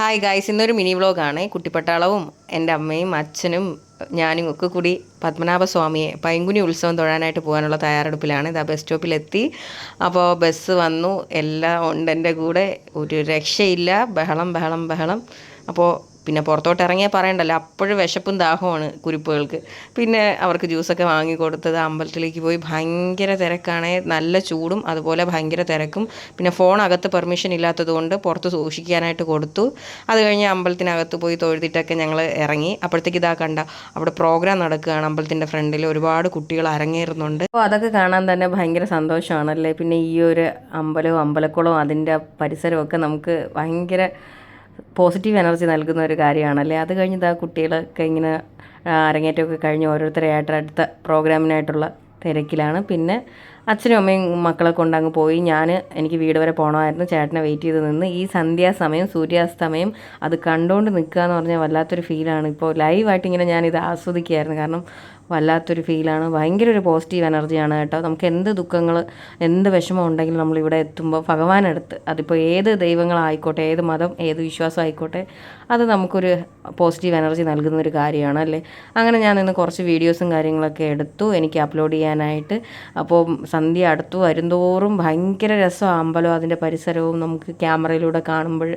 Hi guys, ഇന്നൊരു mini വ്ളോഗാണ്. കുട്ടിപ്പട്ടാളവും എൻ്റെ അമ്മയും അച്ഛനും ഞാനും ഒക്കെ കൂടി പത്മനാഭസ്വാമിയെ പൈങ്കുനി ഉത്സവം തൊഴാനായിട്ട് പോകാനുള്ള തയ്യാറെടുപ്പിലാണ്. ഇതാ ബസ് സ്റ്റോപ്പിലെത്തി. അപ്പോൾ ബസ് വന്നു, എല്ലാം ഉണ്ട് എൻ്റെ കൂടെ. ഒരു രക്ഷയില്ല, ബഹളം ബഹളം ബഹളം. അപ്പോൾ പിന്നെ പുറത്തോട്ട് ഇറങ്ങിയാൽ പറയണ്ടല്ലോ, അപ്പോഴും വിശപ്പും ദാഹമാണ് കുരുപ്പുകൾക്ക്. പിന്നെ അവർക്ക് ജ്യൂസൊക്കെ വാങ്ങി കൊടുത്തത് അമ്പലത്തിലേക്ക് പോയി. ഭയങ്കര തിരക്കാണ്, നല്ല ചൂടും അതുപോലെ ഭയങ്കര തിരക്കും. പിന്നെ ഫോണകത്ത് പെർമിഷൻ ഇല്ലാത്തത് കൊണ്ട് പുറത്ത് സൂക്ഷിക്കാനായിട്ട് കൊടുത്തു. അത് കഴിഞ്ഞ് അമ്പലത്തിനകത്ത് പോയി തൊഴുതിട്ടൊക്കെ ഞങ്ങൾ ഇറങ്ങി. അപ്പോഴത്തേക്ക് ഇതാ കണ്ട, അവിടെ പ്രോഗ്രാം നടക്കുകയാണ് അമ്പലത്തിൻ്റെ ഫ്രണ്ടിൽ. ഒരുപാട് കുട്ടികൾ അരങ്ങേറുന്നുണ്ട്. അപ്പോൾ അതൊക്കെ കാണാൻ തന്നെ ഭയങ്കര സന്തോഷമാണല്ലേ. പിന്നെ ഈ ഒരു അമ്പലവും അമ്പലക്കുളവും അതിൻ്റെ പരിസരമൊക്കെ നമുക്ക് ഭയങ്കര പോസിറ്റീവ് എനർജി നൽകുന്ന ഒരു കാര്യമാണല്ലേ. അത് കഴിഞ്ഞ് ഇതാ കുട്ടികളൊക്കെ ഇങ്ങനെ അരങ്ങേറ്റമൊക്കെ കഴിഞ്ഞ് ഓരോരുത്തരെയായിട്ട് അടുത്ത പ്രോഗ്രാമിനായിട്ടുള്ള തിരക്കിലാണ്. പിന്നെ അച്ഛനും അമ്മയും മക്കളെ കൊണ്ടങ്ങ് പോയി. എനിക്ക് വീട് വരെ പോകണമായിരുന്നു. ചേട്ടനെ വെയിറ്റ് ചെയ്ത് നിന്ന് ഈ സന്ധ്യാസമയം സൂര്യാസ്തമയം അത് കണ്ടുകൊണ്ട് നിൽക്കുക എന്ന് പറഞ്ഞാൽ വല്ലാത്തൊരു ഫീലാണ്. ഇപ്പോൾ ലൈവായിട്ട് ഇങ്ങനെ ഞാനിത് ആസ്വദിക്കുകയായിരുന്നു. കാരണം വല്ലാത്തൊരു ഫീലാണ്, ഭയങ്കര ഒരു പോസിറ്റീവ് എനർജിയാണ് കേട്ടോ. നമുക്ക് എന്ത് ദുഃഖങ്ങൾ, എന്ത് വിഷമം ഉണ്ടെങ്കിലും നമ്മളിവിടെ എത്തുമ്പോൾ ഭഗവാനടുത്ത്, അതിപ്പോൾ ഏത് ദൈവങ്ങളായിക്കോട്ടെ, ഏത് മതം, ഏത് വിശ്വാസം ആയിക്കോട്ടെ, അത് നമുക്കൊരു പോസിറ്റീവ് എനർജി നൽകുന്ന ഒരു കാര്യമാണ് അല്ലേ. അങ്ങനെ ഞാൻ ഇന്ന് കുറച്ച് വീഡിയോസും കാര്യങ്ങളൊക്കെ എടുത്തു എനിക്ക് അപ്ലോഡ് ചെയ്യാനായിട്ട്. അപ്പോൾ സന്ധ്യ അടുത്തു വരുന്തോറും ഭയങ്കര രസമാണ് അമ്പലവും അതിൻ്റെ പരിസരവും നമുക്ക് ക്യാമറയിലൂടെ കാണുമ്പോൾ.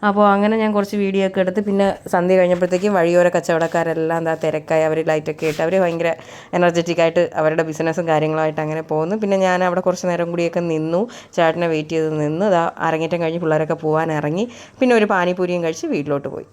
അപ്പോൾ അങ്ങനെ ഞാൻ കുറച്ച് വീഡിയോ ഒക്കെ എടുത്ത്, പിന്നെ സന്ധ്യ കഴിഞ്ഞപ്പോഴത്തേക്കും വഴിയോര കച്ചവടക്കാരെല്ലാം എന്താ തിരക്കായി. അവർ ലൈറ്റൊക്കെ ഇട്ട് അവർ ഭയങ്കര എനർജറ്റിക്കായിട്ട് അവരുടെ ബിസിനസ്സും കാര്യങ്ങളായിട്ട് അങ്ങനെ പോകുന്നു. പിന്നെ ഞാൻ അവിടെ കുറച്ച് നേരം കൂടിയൊക്കെ നിന്നു, ചേട്ടനെ വെയിറ്റ് ചെയ്ത് നിന്ന്. അരങ്ങേറ്റം കഴിഞ്ഞ് പിള്ളേരൊക്കെ പോകാൻ ഇറങ്ങി. പിന്നെ ഒരു പാനിപൂരിയും കഴിച്ച് വീട്ടിലോട്ട് പോയി.